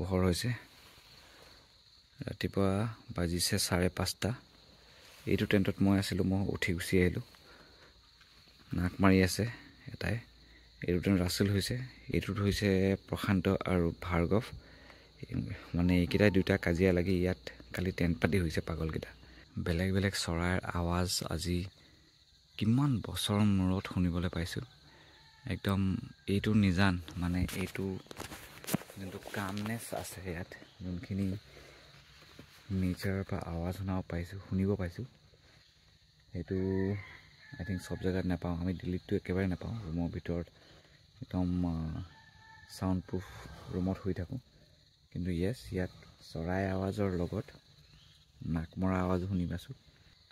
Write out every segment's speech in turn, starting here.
পোহৰ হৈছে ৰাতিপুৱা বাজিছে 5:30 এইটো টেণ্টত মই আছিলোঁ মই উঠি গুচি আহিলোঁ নাক মাৰি আছে এটাই এইটো টেণ্ট ৰাসেল হৈছে এইটোত হৈছে প্ৰশান্ত আৰু ভাৰ্গৱ মানে এইকেইটা দুটা কাজিয়া লাগি ইয়াত কালি টেণ্ট পাতি হৈছে পাগলকেইটা বেলেগ বেলেগ চৰাইৰ আৱাজ আজি কিমান বছৰৰ মূৰত শুনিবলৈ পাইছোঁ একদম এইটো নিজান মানে এইটো যোনটো কামনেছ আছে ইয়াত যোনখিনি নেচাৰৰ পৰা আৱাজ শুনিব পাইছোঁ সেইটো আই থিংক চব জেগাত নাপাওঁ আমি দিল্লীতটো একেবাৰে নাপাওঁ ৰুমৰ ভিতৰত একদম চাউণ্ড প্ৰুফ ৰুমত শুই থাকোঁ কিন্তু য়েছ ইয়াত চৰাই আৱাজৰ লগত নাক মৰা আৱাজো শুনি পাইছোঁ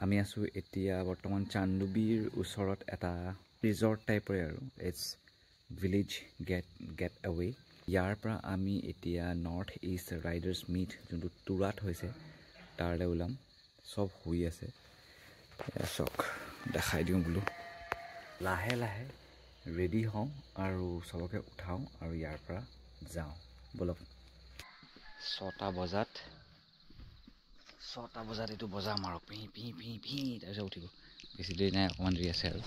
আমি আছোঁ এতিয়া বৰ্তমান চান্দুবীৰ ওচৰত এটা ৰিজৰ্ট টাইপৰে আৰু ইটছ ভিলেজ গেট আৱে ইয়াৰ পৰা আমি এতিয়া নৰ্থ ইষ্ট ৰাইডাৰ্ছ মিট যোনটো তুৰাত হৈছে তাৰলৈ ওলাম চব শুই আছে চাওক দেখাই দিওঁ বোলো লাহে লাহে ৰেডি হওঁ আৰু চবকে উঠাওঁ আৰু ইয়াৰ পৰা যাওঁ বলক 6টা বজাত এইটো বজাম আৰু পি তাৰপিছত উঠিব বেছি দেৰি নাই অকণমান দেৰি আছে আৰু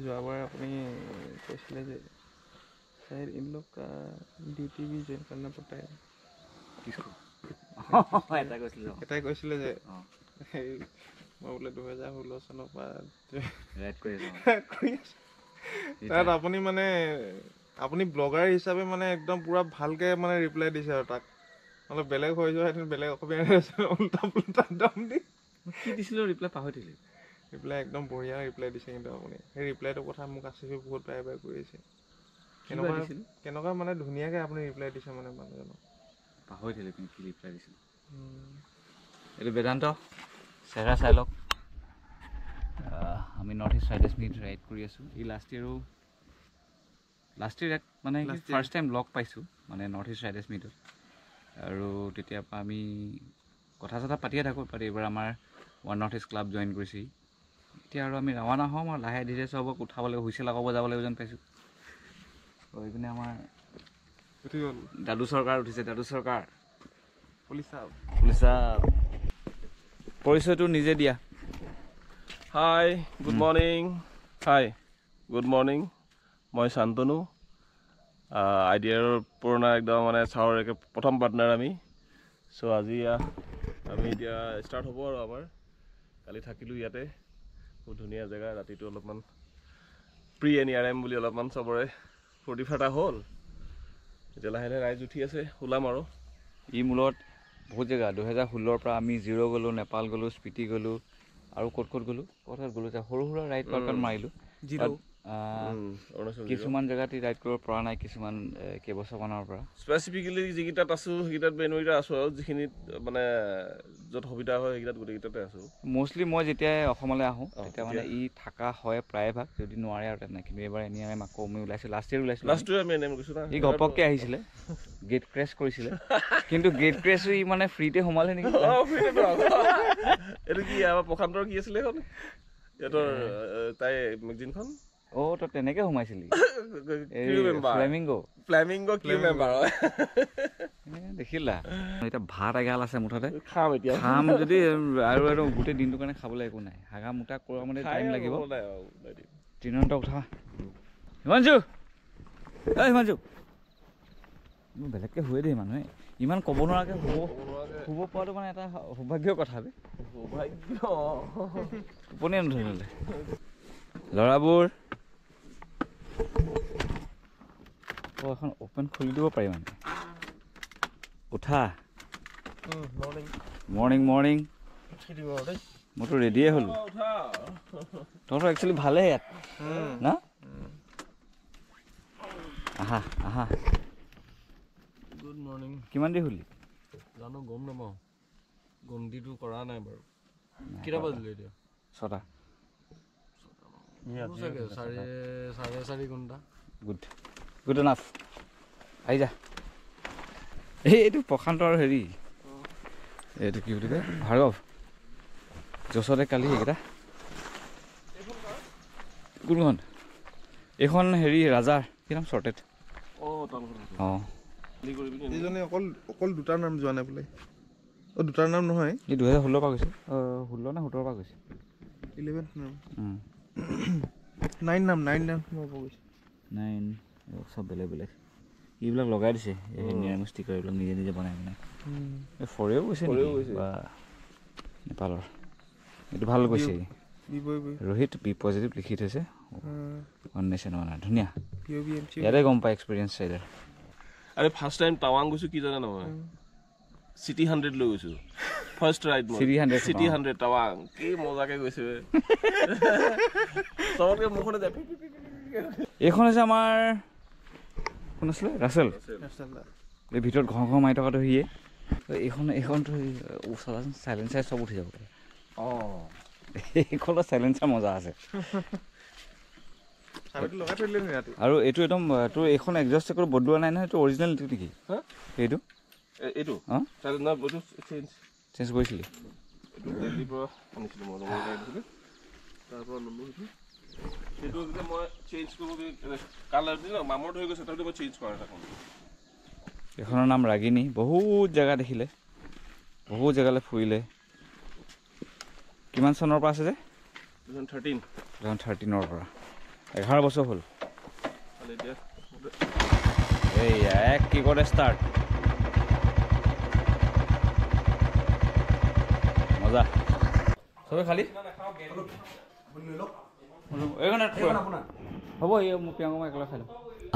যোৱাবাৰ আপুনি কৈছিলে যে शायद इन लोग का ड्यूटी भी ज्वाइन करना पड़ता है किसको এটাই কৈছিলে যে মই বোলে 2016 চনৰ পৰা ৰাইড কৰি তাত আপুনি মানে আপুনি ব্লগাৰ হিচাপে মানে একদম পুৰা ভালকে মানে ৰিপ্লাই দিছে আৰু তাক অলপ বেলেগ হৈ যোৱা হেঁতেন বেলেগ অসমীয়া উল্টা পুল্টা দম দি কি দিছিলোঁ ৰিপ্লাই পাহৰি থাকিলোঁ ৰিপ্লাই একদম বঢ়িয়া ৰিপ্লাই দিছে কিন্তু আপুনি সেই ৰিপ্লাইটোৰ কথা মোক আছিফে বহুত বাৰে বাৰে কৈ আছে কেনেকুৱা মানে ধুনীয়াকৈ আপুনি ৰিপ্লাই দিছে মানে মানুহজনক পাহৰি থাকিলোঁ কিন্তু কি ৰিপ্লাই দিছিলোঁ এইটো বেদান্ত চেহেৰা চাই লওক আমি north east riders meet ride কৰি আছোঁ এই লাষ্ট ইয়েৰ মানে ফাৰ্ষ্ট টাইম লগ পাইছোঁ মানে নৰ্থ ইষ্ট ৰাইডাৰ্ছ মিটত আৰু তেতিয়াৰ পৰা আমি কথা চথা পাতিয়ে থাকোঁ এইবাৰ আমাৰ one north east club join কৰিছে এতিয়া আৰু আমি ৰাওনা হ'ম আৰু লাহে ধীৰে চবক উঠাবলৈ হুইছেল আকৌ বজাব লাগিব যেন পাইছোঁ এইপিনে আমাৰ দাদু চৰকাৰ উঠিছে দাদু চৰকাৰ পুলিচ পৰিচয়টো নিজে দিয়া হাই গুড মৰ্ণিং মই শান্তনু আইডিয়াৰ পুৰণা একদম মানে চাৱৰ প্ৰথম পাৰ্টনাৰ আমি চ' আজি আমি এতিয়া ষ্টাৰ্ট হ'ব আৰু আমাৰ কালি থাকিলোঁ ইয়াতে বহুত ধুনীয়া জেগা ৰাতিটো অলপমান প্ৰি NRM বুলি অলপমান চবৰে ফূৰ্তি ফাৰ্তা হ'ল এতিয়া লাহে লাহে ৰাইজ উঠি আছে ওলাম আৰু ই মূলত বহুত জেগা 2016 পৰা আমি জিৰ' গ'লোঁ নেপাল গ'লোঁ স্পিতি গ'লোঁ আৰু ক'ত গ'লোঁ সৰু সুৰা ৰাইড পাৰ্কত মাৰিলোঁ কিছুমান জেগাত ৰাইড কৰিব পৰা নাই কিছুমান কেইবছৰমানৰ পৰা স্পেচিফিকেলি যিকেইটাত আছোঁ সেইকেইটাত বেনুৰিতে আছোঁ আৰু যিখিনিত মানে য'ত সুবিধা হয় সেইকেইটাত গোটেইকেইটাতে আছোঁ মষ্টলি মই যেতিয়াই অসমলৈ আহোঁ তেতিয়া মানে ই থকা হয় প্ৰায়ভাগ যদি নোৱাৰে আৰু তেনেকৈ কিন্তু এইবাৰ NRM আকৌ আমি ওলাইছোঁ লাষ্ট ইয়েৰ আমি NRM গৈছোঁ না ই ঘপককৈ আহিছিলে গেট ক্ৰেছ কৰিছিলে কিন্তু গেট ক্ৰেছো ই মানে ফ্ৰীতে সোমালে নেকি এইটো কি আমাৰ প্ৰশান্তৰ কি আছিলে এখন সিহঁতৰ তাই মেগজিনখন তই তেনেকে সোমাইছিলি ফ্লেমিংগো কিউ মেম্বাৰ দেখিলা এতিয়া ভাত এগাল আছে মুঠতে খাম যদি আৰু গোটেই দিনটোৰ কাৰণে খাবলৈ একো নাই হাগা মোটা কৰা মানে টাইম লাগিব দিনত উঠা হিমাংশু বেলেগকে শুৱে দেই মানুহে ইমান ক'ব নোৱাৰাকৈ শুব পৰাটো মানে এটা সৌভাগ্যৰ কথা টোপনিয়ে নধৰিলে ল'ৰাবোৰ এখন অপেন খুলি দিব পাৰি মানে উঠা মৰ্ণিং মইতো ৰেডিয়ে হ'লো তহঁতৰ একচুৱেলি ভালেই ইয়াত না আহা গুড মৰ্ণিং কিমান দেৰি হ'লি জানো গম নাপাওঁ গন্তিটো কৰা নাই বাৰু কেইটা বাজিলে এতিয়া 6টা চাৰে 4 ঘণ্টা গুড এনাফ আহি যা এইটো প্ৰশান্তৰ হেৰি এইটো কি বুলি কয় ভাৰ্গৱ যচতে কালি এইকেইটা কোনখন এইখন হেৰি ৰাজাৰ কি নাম শ্বৰ্টেড অঁ এইজনে অকল দুটাৰ নাম যোৱা নাই বোলে দুটাৰ নাম নহয় এই 2016 পৰা গৈছে 16 নে 17 পৰা গৈছে 11th নাম 9 নাম মই গৈছে 9 সব বেলেগ বেলেগ এইবিলাক লগাই দিছে এই নিৰামিষ ষ্টিকাৰ এইবিলাক নিজে নিজে বনাই মানে এই ফৰেও গৈছে বা নেপালৰ এইটো ভাল গৈছে ৰোহিত বি পজিটিভ লিখি থৈছে ওৱান নেশ্যন ওৱানাৰ ধুনীয়া ইয়াতে গম পায় এক্সপিৰিয়েঞ্চ চাইডাৰ আৰে ফাৰ্ষ্ট টাইম টাৱাং গৈছোঁ কি জানে নহয় চিটি 100 লৈ গৈছোঁ ফাৰ্ষ্ট ৰাইড চিটি 100 টাৱাং কি মজাকে গৈছে চবতকে মুখতে যায় এইখন হৈছে আমাৰ কোন আছিলে ৰাছেল এই ভিতৰত ঘৰ ঘৰ মাৰি থকাটো সিয়ে এইখনতো চাবাচোন চাইলেঞ্চাৰ চব উঠি যাব অঁ এইখনৰ চাইলেঞ্চাৰ মজা আছে আৰু এইটো একদম তোৰ এইখন এডজাষ্ট কৰি বদলোৱা নাই নহয় এইটো অৰিজিনেল নেকি এইটো এইটো অঁ চেঞ্জ কৰিছিলি দিল্লীৰ পৰা আনিছিলোঁ মই তাৰপৰা ল'লোঁ সেইটো যেতিয়া মই চেঞ্জ কৰিব কালাৰ দিলোঁ মামৰ হৈ গৈছে তাৰপিছত মই চেঞ্জ কৰা এটা এইখনৰ নাম ৰাগিনী বহুত জেগা দেখিলে বহুত জেগালৈ ফুৰিলে কিমান চনৰ পৰা আছে যে 2013ৰ পৰা 11 বছৰ হ'ল এই এক কি কৰে ষ্টাৰ্ট মজা চবে খালি হ'ব এই মোক প্ৰিয়ংকা মই একেলগে খাই লওঁ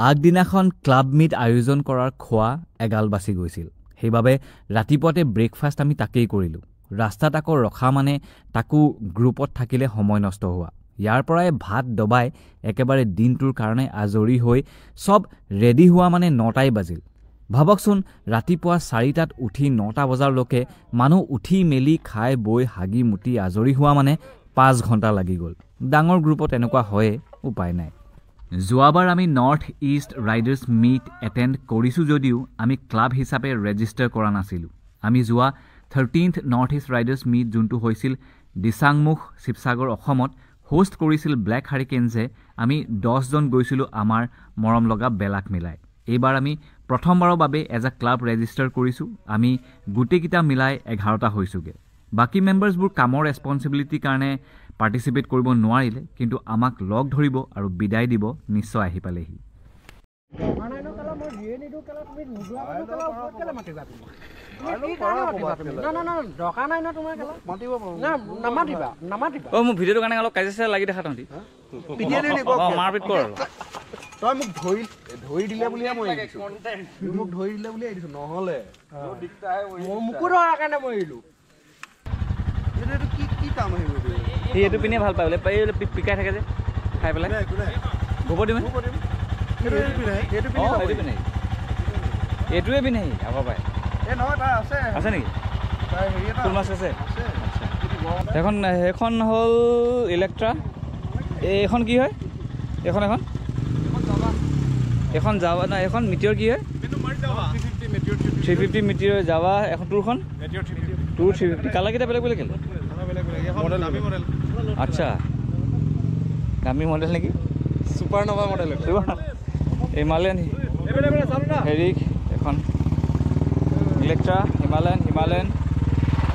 আগদিনাখন ক্লাব মিট আয়োজন কৰাৰ খোৱা এগাল বাচি গৈছিল সেইবাবে ৰাতিপুৱাতে ব্ৰেকফাষ্ট আমি তাকেই কৰিলোঁ ৰাস্তাত আকৌ ৰখা মানে তাকো গ্ৰুপত থাকিলে সময় নষ্ট হোৱা ইয়াৰ পৰাই ভাত দবাই একেবাৰে দিনটোৰ কাৰণে আজৰি হৈ সব ৰেডি হোৱা মানে 9টাই বাজিল ভাবকচোন ৰাতিপুৱা 4টাত উঠি 9টা বজালৈকে মানুহ উঠি মেলি খাই বৈ হাগি মুটি আজৰি হোৱা মানে 5 ঘণ্টা লাগি গ'ল ডাঙৰ গ্ৰুপত এনেকুৱা হয়ে উপায় নাই যোৱাবাৰ আমি north east riders meet attend কৰিছোঁ যদিও আমি ক্লাব হিচাপে ৰেজিষ্টাৰ কৰা নাছিলোঁ আমি যোৱা 13th north east riders meat যোনটো হৈছিল দিচাংমুখ শিৱসাগৰ অসমত হোষ্ট কৰিছিল ব্লেক হাৰিকেনছে আমি 10 জন গৈছিলোঁ আমাৰ মৰম লগা বেলাক মিলাই এইবাৰ আমি প্ৰথমবাৰৰ বাবে এজ আ ক্লাব ৰেজিষ্টাৰ কৰিছোঁ আমি গোটেইকেইটা মিলাই 11টা হৈছোঁগৈ বাকী মেম্বাৰ্ছবোৰ কামৰ ৰেছপনচিবিলিটিৰ কাৰণে পাৰ্টিচিপেট কৰিব নোৱাৰিলে কিন্তু আমাক লগ ধৰিব আৰু বিদায় দিব নিশ্চয় আহি পালেহি মোৰ ভিডিঅ'টোৰ কাৰণে অলপ কাজিয়া লাগি দেখা তহঁতি মাৰপিট কৰ তই মোক ধৰি দিলে বুলিহে মই মোক ধৰি দিলে বুলি আহিছোঁ নহ'লে মোকো ধৰাৰ কাৰণে মই এৰিলোঁ কি কাম আহিব সি এইটো পিনে ভাল পায় বোলে পিকাই থাকে যে খাই পেলাই গোবৰ দিম এইটোৱে পিন্ধেহি আগৰ পৰাই আছে নেকি ফুল মাছ আছে সেইখন হ'ল ইলেক্ট্ৰা এইখন কি হয় এখন যাৱা নাই এখন মিটিয়ৰ কি হয় 350 মিটিয়ৰ যাৱা এখন টুৰখন টুৰ 350 কালাৰকেইটা বেলেগ বেলেগ আচ্ছা দামী মডেল নেকি ছুপাৰ নভা মডেল হিমালয়ান হেৰি এখন ইলেক্ট্ৰা হিমালয়ান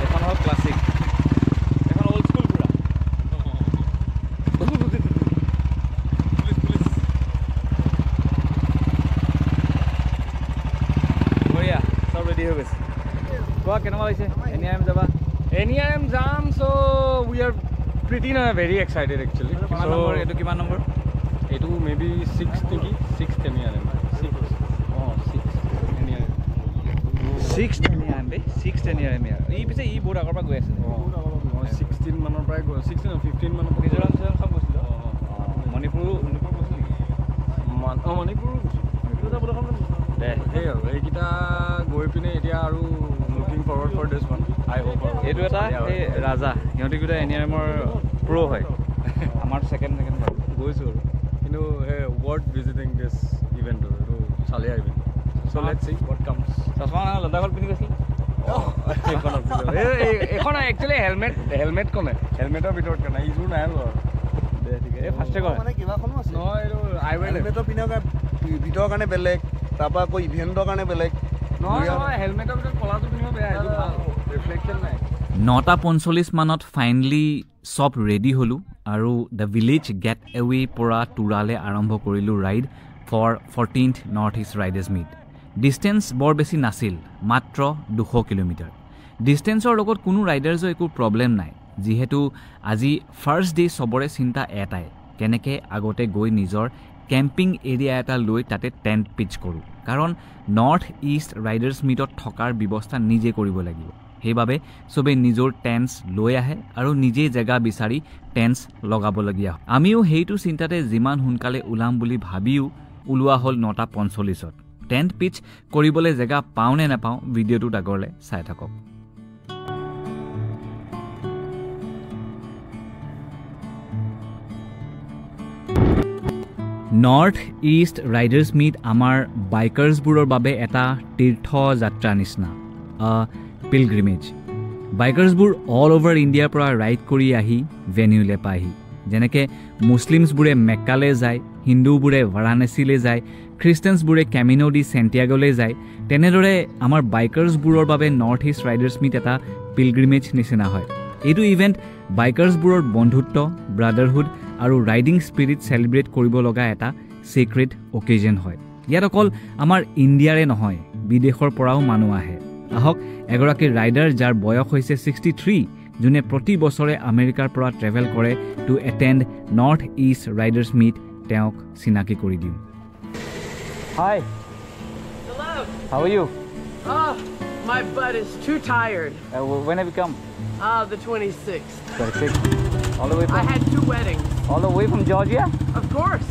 এখন হ'ল ক্লাছিক এখন অল্ড স্কুল পুৰা বঢ়িয়া চব ৰেডি হৈ গৈছে কোৱা কেনেকুৱা হৈছে এনিআইএম যাবা NEIM jam, so we are pretty very excited actually. এইটো কিমান নম্বৰ এইটো maybe 6th নেকি 6th NEIM 6th NEIM এই পিছে ই বহুত আগৰ পৰা গৈ আছে মই 16 মানৰ পৰাই 16 or 15 মানৰ পৰা মিজোৰাম সব গৈছিলোঁ মণিপুৰো গৈছিল নেকি মণিপুৰো গৈছোঁ দে সেই আৰু এইকেইটা গৈ পিনে এতিয়া আৰু looking forward for this one I hope এইটো এটা এই ৰাজা সিহঁতি গোটেই NEIMৰ প্ৰ' হয় আমাৰ ছেকেণ্ড গৈছোঁ আৰু কিন্তু সেই ৱৰ্ড ভিজিটিং দিছ ইভেণ্টৰ এইটো চালে আহিবি চ' লেটছ চি হোৱাট কামছ চশমা লাডাখত পিন্ধি গৈছিল এখন একচুৱেলি হেলমেট কনে হেলমেটৰ ভিতৰত কেনে ইযোৰ নাই আৰু এই ফাৰ্ষ্টে কয় মানে কিবাখনো আছে নহয় এইটো আইৱেল হেলমেটৰ পিনৰ ভিতৰৰ কাৰণে বেলেগ তাৰপৰা আকৌ ইভেণ্টৰ কাৰণে বেলেগ নহয় হেলমেটৰ ভিতৰত কলাটো পিন্ধিব বেয়া এইটো ভাল ৰিফ্লেকশ্যন নাই 9:45 মানত ফাইনেলি চব ৰেডি হ'লোঁ আৰু দ্য ভিলেজ গেট এৱে পৰা টুৰালে আৰম্ভ কৰিলোঁ ride for 14th north east riders meet distance বৰ বেছি নাছিল মাত্ৰ 200 কিলোমিটাৰ ডিষ্টেঞ্চৰ লগত কোনো ৰাইডাৰ্ছৰ একো প্ৰব্লেম নাই যিহেতু আজি ফাৰ্ষ্ট ডে চবৰে চিন্তা এটাই কেনেকৈ আগতে গৈ নিজৰ কেম্পিং এৰিয়া এটা লৈ তাতে টেণ্ট পিচ কৰোঁ কাৰণ নৰ্থ ইষ্ট ৰাইডাৰ্ছ মিটত থকাৰ ব্যৱস্থা নিজে কৰিব লাগিব সেইবাবে চবেই নিজৰ টেণ্টছ লৈ আহে আৰু নিজেই জেগা বিচাৰি টেণ্টছ লগাবলগীয়া হয় আমিও সেইটো চিন্তাতে যিমান সোনকালে ওলাম বুলি ভাবিও ওলোৱা হ'ল 9:45ত টেণ্ট পিচ কৰিবলৈ জেগা পাওঁ নে নাপাওঁ ভিডিঅ'টোত আগৰলৈ চাই থাকক নৰ্থ ইষ্ট ৰাইডাৰ্ছ মিট আমাৰ বাইকাৰ্ছবোৰৰ বাবে এটা তীৰ্থযাত্ৰা নিচিনা পিলগ্ৰিমেজ বাইকাৰ্ছবোৰ অল অভাৰ ইণ্ডিয়াৰ পৰা ৰাইড কৰি আহি ভেনিউলৈ পায়হি যেনেকৈ মুছলিমছবোৰে মেক্কালৈ যায় হিন্দুবোৰে বাৰাণসীলৈ যায় খ্ৰীষ্টানছবোৰে কেমিনো দি চেণ্টিয়াগোলৈ যায় তেনেদৰে আমাৰ বাইকাৰ্ছবোৰৰ বাবে নৰ্থ ইষ্ট ৰাইডাৰ্ছ মিট এটা পিলগ্ৰিমেজ নিচিনা হয় এইটো ইভেণ্ট বাইকাৰ্ছবোৰৰ বন্ধুত্ব ব্ৰাদাৰহুড আৰু ৰাইডিং স্পিৰিট চেলিব্ৰেট কৰিব লগা এটা চিক্ৰেট অকেজন হয় ইয়াত অকল আমাৰ ইণ্ডিয়াৰে নহয় বিদেশৰ পৰাও মানুহ আহে আহক এগৰাকী ৰাইডাৰ যাৰ বয়স হৈছে 63 যোনে প্ৰতি বছৰে আমেৰিকাৰ পৰা ট্ৰেভেল কৰে to attend north east riders meet তেওঁক চিনাকি কৰি দিওঁ hi how are you My butt is too tired. When have you come? The 26th. 26. All the way from? I had 2 weddings. All the way from Georgia? Of course.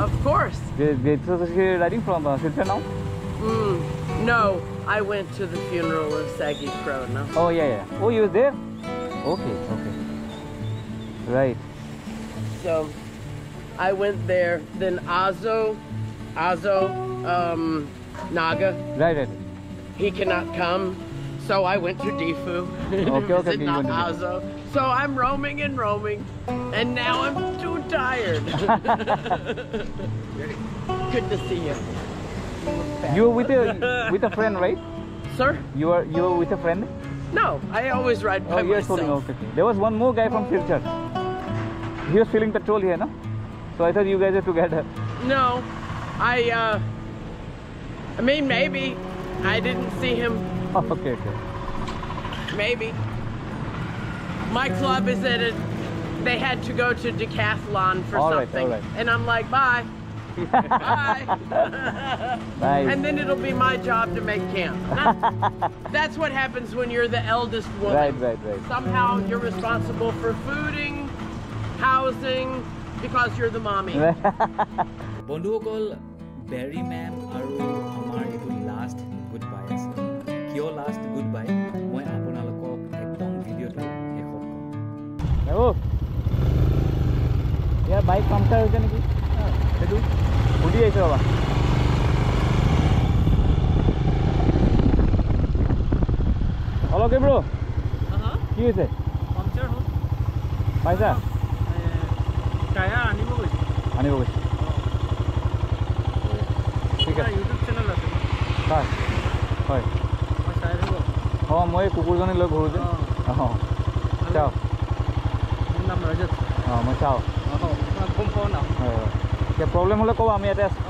Of course. Great. So you're riding from Silchar now? No, I went to the funeral of Saggy Crow. No. Oh yeah. Oh, you were there? Okay. Right. So, I went there. Then Azo, Naga. Right. He cannot come, so I went to Defu. Okay. Not Azo. So I'm roaming, and now I'm too tired. Good to see you. You were with a friend, right? Sir? You were with a friend? No, I always ride by you're myself. Okay. There was one more guy from Silchar. He was filling petrol here, no? So I thought you guys are together. No, I mean, maybe. I didn't see him. Oh, okay. Maybe. My club is at they had to go to Decathlon for something. All right. And I'm like, bye. Bye. Bye. And then it'll be my job to make camp. That's what happens when you're the eldest woman. Right. Somehow you're responsible for fooding, housing, because you're the mommy. বন্ধুসকল Barry ma'am আৰু আমাৰ এইটো last good bye আছে কিয় last good bye মই আপোনালোকক একদম ভিডিঅ'টো শেষত ক'ম ইয়াৰ বাইক পাংচাৰ হৈছে নেকি সেইটো সুধি আহিছে ৰ'বা অলপ ব্ৰ কি হৈছে পাংচাৰ হ'ল পাইছা টায়াৰ আনিব গৈছে ঠিক আছে ইউটিউব চেনেল আছে হয় মই চাই থাকিব মই কুকুৰজনী লৈ ঘূৰোঁ যে চাওঁ মোৰ নাম ৰজত মই চাওঁ গম পাওঁ না হয় এতিয়া প্ৰব্লেম হ'লে ক'ব আমি ইয়াতে আছোঁ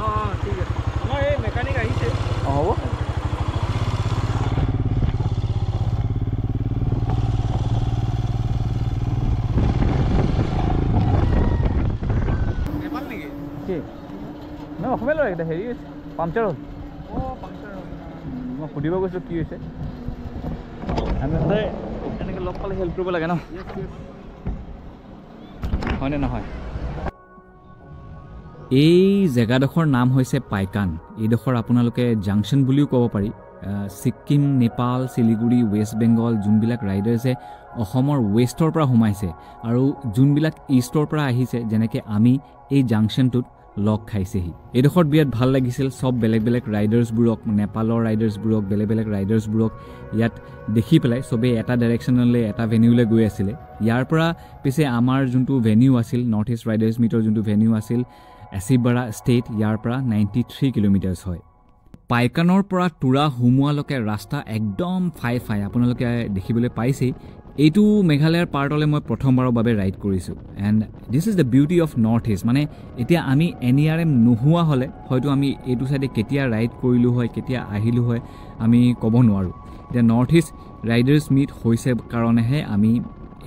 ঠিক আছে আমাৰ এই মেকানিক আহিছে হ'ব কি মই অসমীয়া ল'ৰা এতিয়া হেৰি হৈছে পাংচাৰ হ'ল মই সুধিব গৈছোঁ কি হৈছে আমি এনেকৈ লগ পালে হেল্প কৰিব লাগে ন হয়নে নহয় এই জেগাডোখৰ নাম হৈছে পাইকান এইডোখৰ আপোনালোকে জাংচন বুলিও ক'ব পাৰি ছিকিম নেপাল শিলিগুৰি ৱেষ্ট বেংগল যোনবিলাক ৰাইডাৰ্ছে অসমৰ ৱেষ্টৰ পৰা সোমাইছে আৰু যোনবিলাক ইষ্টৰ পৰা আহিছে যেনেকৈ আমি এই জাংচনটোত লগ খাইছেহি এইডোখৰত বিৰাট ভাল লাগিছিল সব বেলেগ বেলেগ ৰাইডাৰ্ছবোৰক নেপালৰ ৰাইডাৰ্ছবোৰক বেলেগ বেলেগ ৰাইডাৰ্ছবোৰক ইয়াত দেখি পেলাই সবে এটা ডাইৰেকশ্যনলৈ এটা ভেনিউলৈ গৈ আছিলে ইয়াৰ পৰা পিছে আমাৰ যোনটো ভেনিউ আছিল নৰ্থ ইষ্ট ৰাইডাৰ্ছ মিটৰ যোনটো ভেনিউ আছিল এচিবাৰা ষ্টেট ইয়াৰ পৰা 93 কিলোমিটাৰ্ছ হয় পাইকানৰ পৰা টুৰা হুমুৱালৈকে ৰাস্তা একদম ফাই আপোনালোকে দেখিবলৈ পাইছেই এইটো মেঘালয়ৰ পাৰ্টলৈ মই প্ৰথমবাৰৰ বাবে ৰাইড কৰিছোঁ and this is the beauty of north east মানে এতিয়া আমি NERM নোহোৱা হ'লে হয়তো আমি এইটো চাইডে কেতিয়া ৰাইড কৰিলোঁ হয় কেতিয়া আহিলোঁ হয় আমি ক'ব নোৱাৰোঁ এতিয়া নৰ্থ ইষ্ট ৰাইডাৰ্ছ মিট হৈছে কাৰণেহে আমি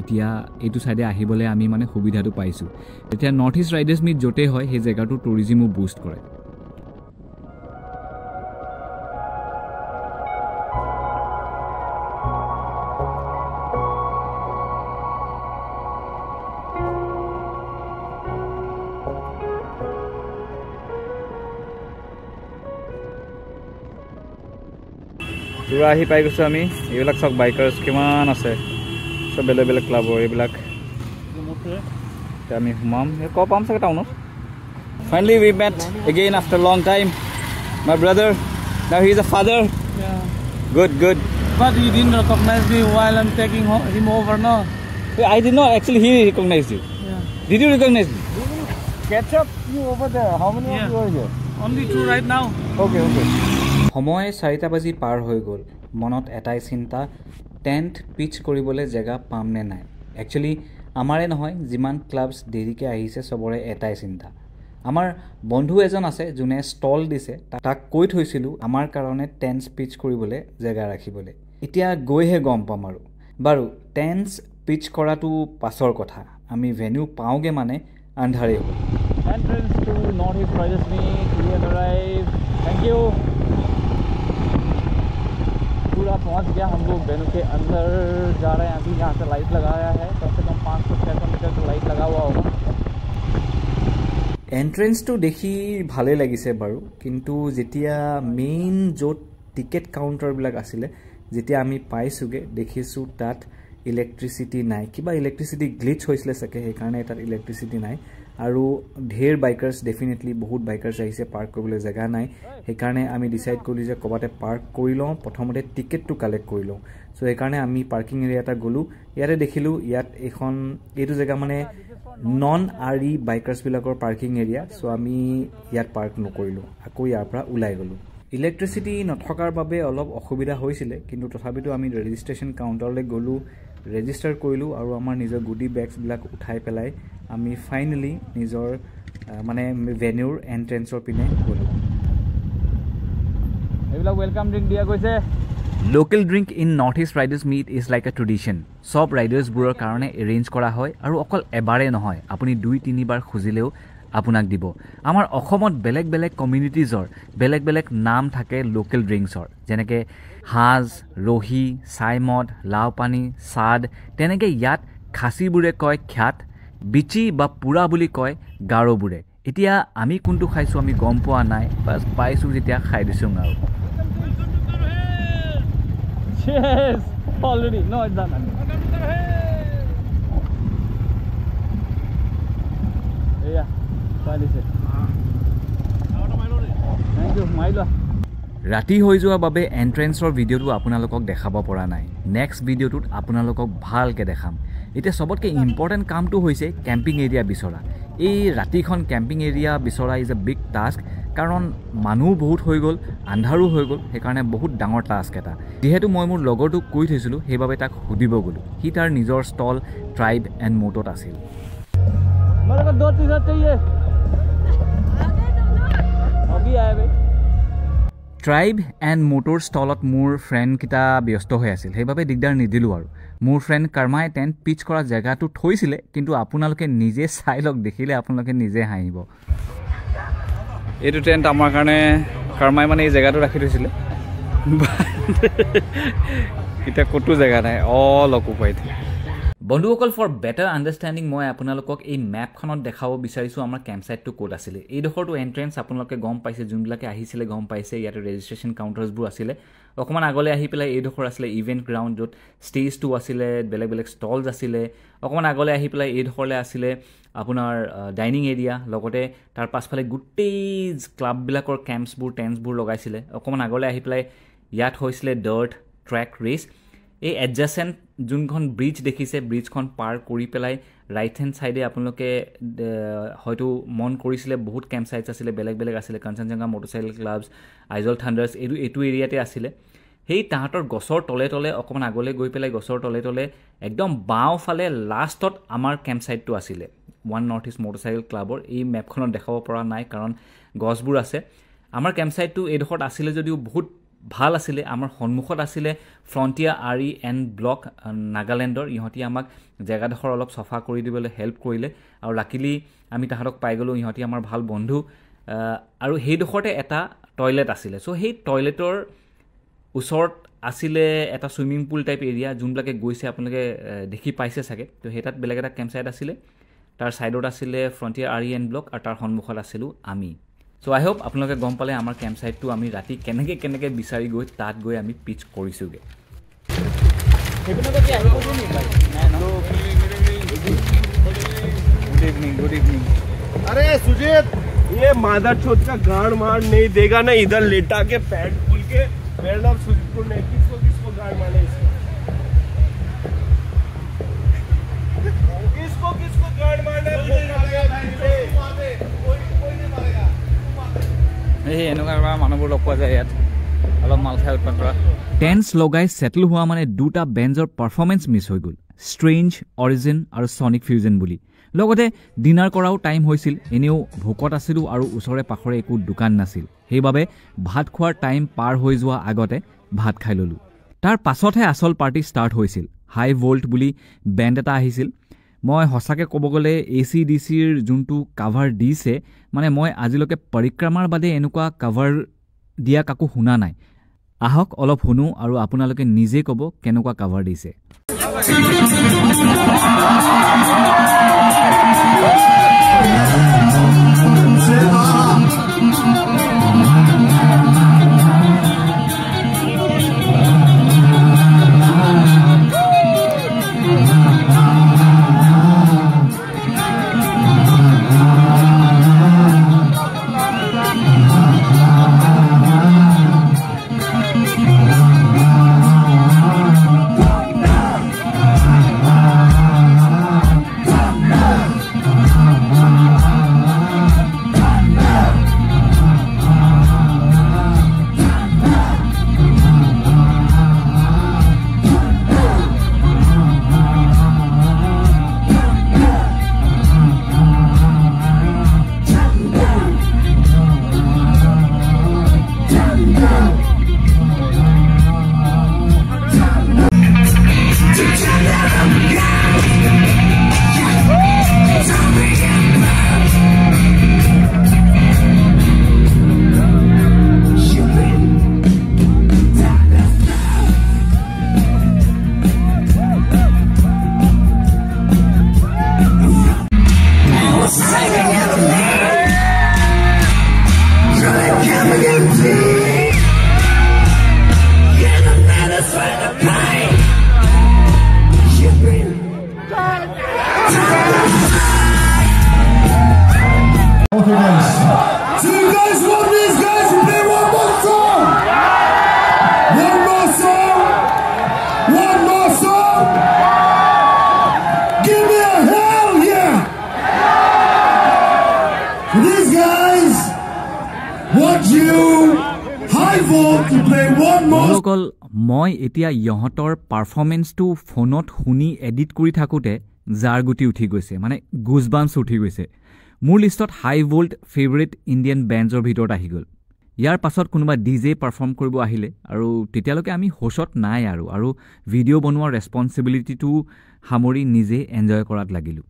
এতিয়া এইটো চাইডে আহিবলৈ আমি মানে সুবিধাটো পাইছোঁ এতিয়া নৰ্থ ইষ্ট ৰাইডাৰ্ছ মিট য'তেই হয় সেই জেগাটো টুৰিজিমো বুষ্ট কৰে টুৰা আহি পাই গৈছোঁ আমি এইবিলাক চব বাইকাৰ্ছ কিমান আছে চব বেলেগ বেলেগ ক্লাবৰ এইবিলাক আমি সোমাম ক'ব পাম চাগে টাউনত finally we met again after long time my brother now he is a father good but you didn't recognize me while I'm taking him over no I did not actually he recognized you did you recognize me catch up you over there how many of you are here only 2 right now okay সময় 4টা বাজি পাৰ হৈ গ'ল মনত এটাই চিন্তা tent piece কৰিবলৈ জেগা পাম নে নাই একচুয়ালি আমাৰে নহয় যিমান ক্লাবছ দেৰিকে আহিছে সবৰে এটাই চিন্তা আমাৰ বন্ধু এজন আছে যোনে ষ্টল দিছে তাক কৈ থৈছিলো আমাৰ কাৰণে টেন্ট পিচ কৰিবলৈ জেগা ৰাখিবলৈ এতিয়া গৈহে গম পাম আৰু বাৰু টেন্ট পিচ কৰাটো পাছৰ কথা আমি ভেনিউ পাওঁগে মানে আন্ধাৰে হ'ল entrance to north east riders meet we have arrived thank you पूरा पहुंच गया हम लोग वेन्यू के अंदर जा रहे हैं अभी यहाँ से लाइट लगाया है कम से कम 500-600 मीटर का लाइट लगा हुआ होगा एंट्रेंस तो देखी भाले लगिसे बारू किंतु जेतिया मेन जो टिकेट काउंटर बिलाक आसिले जेतिया आमी पाइसुगे देखिसु तात इलेक्ट्रिसिटी नाइ किबा इलेक्ट्रिसिटी ग्लिच होइसले सके हे कारणे तात इलेक्ट्रिसिटी नाइ आरो ढेर बाइकार्स डेफिनेटली बहुत बाइकार्स आइसे पार्क কৰিবলৈ জায়গা নাই हे कारणे आमी डिसाइड কৰিলো যে কবাতে পাৰ্ক কৰিলও প্ৰথমতে টিকেট টু কালেক্ট কৰিলও সো हे कारणे आमी পাৰ্কিং এৰিয়াটা গলো ইয়াতে দেখিলো ইয়াত এখন এইটো জায়গা মানে নন আৰি বাইকাৰ্স বিলাকৰ পাৰ্কিং এৰিয়া সো আমি ইয়াত পাৰ্ক নকৰিলো আকৌ ইয়াৰ পৰা উলাই গলো ইলেক্ট্ৰিসিটি নথকাৰ বাবে অলপ অসুবিধা হৈছিলে কিন্তু তথাপিতো আমি ৰেজিষ্ট্ৰেচন কাউন্টাৰলৈ গলো ৰেজিষ্টাৰ কৰিলো আৰু আমাৰ নিজৰ গুডি বেগছ বিলাক উঠাই পেলাই আমি ফাইনালি নিজৰ মানে ভেনিউৰ এন্ট্ৰেন্সৰ পিনে গলো এইবিলাক ওয়েলকাম ড্ৰিংক দিয়া গৈছে local drink in north east riders meet is like a tradition সব ৰাইডাৰ্ছ বুৰৰ কাৰণে এৰেঞ্জ কৰা হয় আৰু অকল এবাৰে নহয় আপুনি 2-3 বাৰ খুজিলেও আপোনাক দিব আমাৰ অসমত বেলেগ বেলেগ কমিউনিটিজৰ বেলেগ বেলেগ নাম থাকে লোকেল ড্ৰিংকছৰ যেনেকৈ হাজ ৰহি সাইমদ লাওপানী সাদ তেনেকৈ ইয়াত খাসীবোৰে কয় খ্যাত বিচি বা পুৰা বুলি কয় গাৰোবোৰে এতিয়া আমি কোনটো খাইছো আমি গম পোৱা নাই বাস পাইছো যেতিয়া খাই দিছো আৰু cheers already no it's done yeah পালিছে thank you মাইলো ৰাতি হৈ যোৱা বাবে এন্ট্ৰেন্সৰ ভিডিওটো আপোনালোকক দেখাব পৰা নাই নেক্সট ভিডিওটোত আপোনালোকক ভালকে দেখাম এতিয়া সবতকৈ ইম্পৰ্টেন্ট কামটো হৈছে কেম্পিং এৰিয়া বিচৰা এই ৰাতিখন কেম্পিং এৰিয়া বিচৰা ইজ এ বিগ টাস্ক কাৰণ মানুহ বহুত হৈ গ'ল আন্ধাৰো হৈ গ'ল সেইকাৰণে বহুত ডাঙৰ টাস্ক এটা যেহেতু মই মোৰ লগৰটোক কৈ থৈছিলোঁ সেইবাবে তাক সুধিব গ'লো সি তাৰ নিজৰ ষ্টল ট্ৰাইব এণ্ড মোটত আছিল मेरे को 2 टी-शर्ट चाहिए अभी आए भाई ট্ৰাইব এণ্ড মোটৰ ষ্টলত মোৰ ফ্ৰেণ্ড কিটা ব্যস্ত হৈ আছিল সেইবাবে দিগদাৰ নিদিলোঁ আৰু মোৰ ফ্ৰেণ্ড কৰ্মাই টেণ্ট পিচ কৰা জেগাটো থৈছিলে কিন্তু আপোনালোকে নিজে চাই লওক দেখিলে আপোনালোকে নিজে হাঁহিব এইটো টেণ্ট আমাৰ কাৰণে কৰ্মাই মানে এই জেগাটো ৰাখি থৈছিলে এতিয়া ক'তো জেগা নাই অল অকুপাইড বন্ধুসকল ফৰ বেটাৰ আণ্ডাৰষ্টেণ্ডিং মই আপোনালোকক এই মেপখনত দেখাব বিচাৰিছোঁ আমাৰ কেম্প চাইটটো ক'ত আছিলে এইডোখৰটো এণ্ট্ৰেঞ্চ আপোনালোকে গম পাইছে যোনবিলাকে আহিছিলে গম পাইছে ইয়াতে ৰেজিষ্ট্ৰেশ্যন কাউণ্টাৰ্ছবোৰ আছিলে অকণমান আগলৈ আহি পেলাই এইডোখৰ আছিলে ইভেণ্ট গ্ৰাউণ্ড য'ত ষ্টেজটো আছিলে বেলেগ বেলেগ ষ্টলছ আছিলে অকণমান আগলৈ আহি পেলাই এইডোখৰলৈ আছিলে আপোনাৰ ডাইনিং এৰিয়া লগতে তাৰ পাছফালে গোটেই ক্লাববিলাকৰ কেম্পছবোৰ টেণ্টছবোৰ লগাইছিলে অকণমান আগলৈ আহি পেলাই ইয়াত হৈছিলে ডাৰ্ট ট্ৰেক ৰেচ এই এডজাচেণ্ট যোনখন ব্ৰিজ দেখিছে ব্ৰিজখন পাৰ কৰি পেলাই ৰাইট হেণ্ড ছাইডে আপোনালোকে হয়তো মন কৰিছিলে বহুত কেম্প চাইটছ আছিলে বেলেগ বেলেগ আছিলে কাঞ্চনজংঘা মটৰচাইকেল ক্লাবছ আইজল থাণ্ডাৰ্ছ এইটো এৰিয়াতে আছিলে সেই তাহাঁতৰ গছৰ তলে তলে অকণমান আগলৈ গৈ পেলাই গছৰ তলে তলে একদম বাওঁফালে লাষ্টত আমাৰ কেম্প চাইটটো আছিলে ওৱান নৰ্থ ইষ্ট মটৰচাইকেল ক্লাবৰ এই মেপখনত দেখাব পৰা নাই কাৰণ গছবোৰ আছে আমাৰ কেম্প চাইটটো এইডোখৰত আছিলে যদিও বহুত ভাল আছিলে আমাৰ সন্মুখত আছিলে ফ্ৰণ্টিয়াৰ REN ব্লক নাগালেণ্ডৰ ইহঁতি আমাক জেগাডোখৰ অলপ চফা কৰি দিবলৈ হেল্প কৰিলে আৰু লাকিলি আমি তাহাঁতক পাই গ'লোঁ ইহঁতি আমাৰ ভাল বন্ধু আৰু সেইডোখৰতে এটা টয়লেট আছিলে চ' সেই টয়লেটৰ ওচৰত আছিলে এটা ছুইমিং পুল টাইপ এৰিয়া যোনবিলাকে গৈছে আপোনালোকে দেখি পাইছে চাগে তো সেই তাত বেলেগ এটা কেম্প চাইট আছিলে তাৰ ছাইডত আছিলে ফ্ৰণ্টিয়াৰ REN ব্লক আৰু তাৰ সন্মুখত আছিলোঁ আমি চ' আই হোপ আপোনালোকে গম পালে আমাৰ কেম্প চাইটটো আমি ৰাতি কেনেকৈ বিচাৰি গৈ তাত গৈ আমি পিচ কৰিছোঁগৈ গুড ইভিনিং अरे सुजीत ये मादा चोत का गाड़ मार नहीं देगा ना इधर लेटा के पैड खोल के मेरा नाम सुजीत को नहीं किसको गाड़ मारना किसको गाड़ मारना এই এনেকুৱা মানুহবোৰ লগ পোৱা যায় ইয়াত অলপ মাল খাই উৎপাদন কৰা টেন্টছ লগাই ছেটেল হোৱা মানে দুটা বেণ্ডৰ পাৰফৰ্মেঞ্চ মিছ হৈ গ'ল ষ্ট্ৰেঞ্জ অৰিজিন আৰু ছনিক ফিউজন বুলি লগতে ডিনাৰ কৰাও টাইম হৈছিল এনেও ভোকত আছিলোঁ আৰু ওচৰে পাখৰে একো দোকান নাছিল সেইবাবে ভাত খোৱাৰ টাইম পাৰ হৈ যোৱা আগতে ভাত খাই ল'লোঁ তাৰ পাছতহে আচল পাৰ্টি ষ্টাৰ্ট হৈছিল হাই ভল্ট বুলি বেণ্ড এটা আহিছিল মই সঁচাকৈ ক'ব গ'লে ACDCৰ যোনটো কাভাৰ দিছে মানে মই আজিলৈকে পৰিক্ৰমাৰ বাদে এনেকুৱা কাভাৰ দিয়া কাকো শুনা নাই আহক অলপ শুনো আৰু আপোনালোকে নিজে ক'ব কেনেকুৱা কাভাৰ দিছে অকল মই এতিয়া ইহঁতৰ পাৰফৰ্মেঞ্চটো ফোনত শুনি এডিট কৰি থাকোঁতে জাৰ গুটি উঠি গৈছে মানে গুজবাম্পছ উঠি গৈছে মোৰ লিষ্টত হাই ভল্ট ফেভৰেট ইণ্ডিয়ান বেণ্ডছৰ ভিতৰত আহি গ'ল ইয়াৰ পাছত কোনোবা DJ পাৰফৰ্ম কৰিব আহিলে আৰু তেতিয়ালৈকে আমি হোষ্টত নাই আৰু ভিডিঅ' বনোৱাৰ ৰেছপন্সিবিলিটিটো সামৰি নিজে এনজয় কৰাত লাগিলোঁ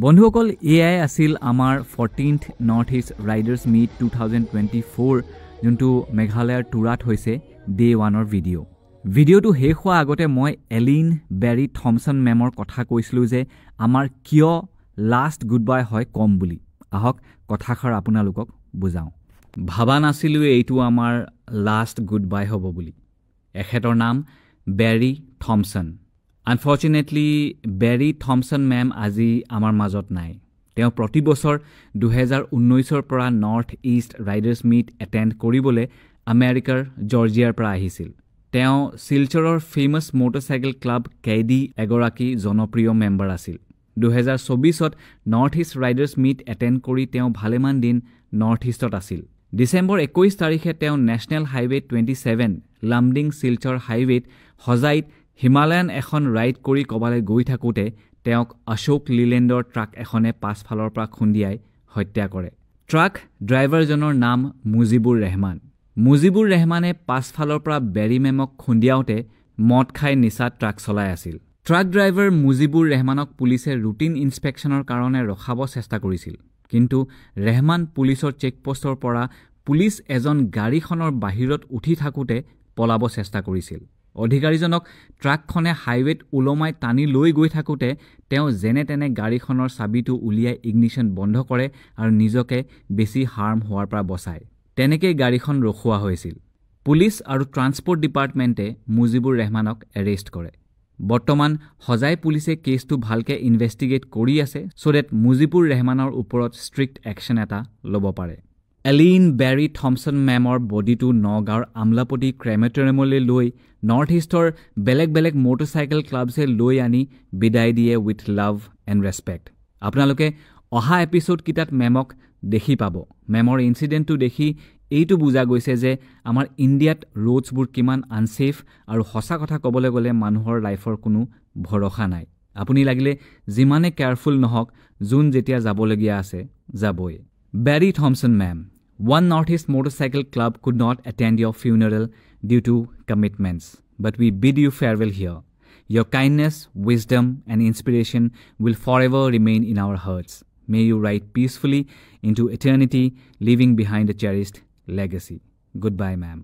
বন্ধুসকল এআই আছিল আমাৰ 14th north east riders meat 2024 যোনটো মেঘালয়ৰ টুৰাত হৈছে ডে 1ৰ ভিডিঅ'। ভিডিঅ'টো শেষ হোৱাৰ আগতে মই এলিন বেৰী থমছন মেমৰ কথা কৈছিলোঁ যে আমাৰ কিয় লাষ্ট গুড বাই হয় কম বুলি। আহক কথাষাৰ আপোনালোকক বুজাওঁ। ভাবা নাছিলোঁ এইটো আমাৰ লাষ্ট গুড বাই হ'ব বুলি। এখেতৰ নাম Barry Thompson. Unfortunately Barry Thompson ma'am আজি আমাৰ মাজত নাই। তেওঁ প্ৰতি বছৰ 2019ৰ পৰা north east riders meet attend কৰিবলৈ আমেৰিকাৰ জৰ্জিয়াৰ পৰা আহিছিল। তেওঁ শিলচৰৰ ফেমাছ মটৰচাইকেল ক্লাব কেডি এগৰাকী জনপ্ৰিয় মেম্বাৰ আছিল। 2024ত north east riders meet attend কৰি তেওঁ ভালেমান দিন নৰ্থ ইষ্টত আছিল। ডিচেম্বৰ 21 তাৰিখে তেওঁ নেশ্যনেল হাইৱে 27 লামডিং শিলচৰ হাইৱেত সজাইত হিমালয়ান এখন ৰাইড কৰি ক'বালৈ গৈ থাকোঁতে তেওঁক অশোক লিলেণ্ডৰ ট্ৰাক এখনে পাছফালৰ পৰা খুন্দিয়াই হত্যা কৰে। ট্ৰাক ড্ৰাইভাৰজনৰ নাম মুজিবুৰ ৰেহমান। মুজিবুৰ ৰেহমানে পাছফালৰ পৰা বেৰী মেমক খুন্দিয়াওঁতে মদ খাই নিচাত ট্ৰাক চলাই আছিল। ট্ৰাক ড্ৰাইভাৰ মুজিবুৰ ৰেহমানক পুলিচে ৰুটিন ইনস্পেকশ্যনৰ কাৰণে ৰখাব চেষ্টা কৰিছিল, কিন্তু ৰেহমান পুলিচৰ চেকপোষ্টৰ পৰা পুলিচ এজন গাড়ীখনৰ বাহিৰত উঠি থাকোঁতে পলাব চেষ্টা কৰিছিল। অধিকাৰীজনক ট্ৰাকখনে হাইৱেত ওলমাই টানি লৈ গৈ থাকোঁতে তেওঁ যেনে তেনে গাড়ীখনৰ চাবিটো উলিয়াই ইগনিশ্যন বন্ধ কৰে আৰু নিজকে বেছি হাৰ্ম হোৱাৰ পৰা বচায়। তেনেকেই গাড়ীখন ৰখোৱা হৈছিল। পুলিচ আৰু ট্ৰান্সপৰ্ট ডিপাৰ্টমেণ্টে মুজিবুৰ ৰেহমানক এৰেষ্ট কৰে। বৰ্তমান সজাই পুলিচে কেছটো ভালকৈ ইনভেষ্টিগেট কৰি আছে চ' ডেট মুজিবুৰ ৰেহমানৰ ওপৰত ষ্ট্ৰিক্ট একশ্যন এটা ল'ব পাৰে। এলিন বেৰী থমছন মেমৰ বডিটো নগাঁৱৰ আমলাপতি ক্ৰেমেটৰিয়ামলৈ লৈ নৰ্থ ইষ্টৰ বেলেগ বেলেগ মটৰচাইকেল ক্লাবছে লৈ আনি বিদায় দিয়ে উইথ লাভ এণ্ড ৰেচপেক্ট। আপোনালোকে অহা এপিছ'ডকেইটাত মেমক দেখি পাব। মেমৰ ইনচিডেণ্টটো দেখি এইটো বুজা গৈছে যে আমাৰ ইণ্ডিয়াত ৰোডছবোৰ কিমান আনছেফ আৰু সঁচা কথা ক'বলৈ গ'লে মানুহৰ লাইফৰ কোনো ভৰসা নাই। আপুনি লাগিলে যিমানে কেয়াৰফুল নহওক, যোন যেতিয়া যাবলগীয়া আছে যাবই। Barry Thompson ma'am, one Northeast Motorcycle Club could not attend your funeral due to commitments, but we bid you farewell here. Your kindness, wisdom, and inspiration will forever remain in our hearts. May you ride peacefully into eternity, leaving behind a cherished legacy. Goodbye, ma'am.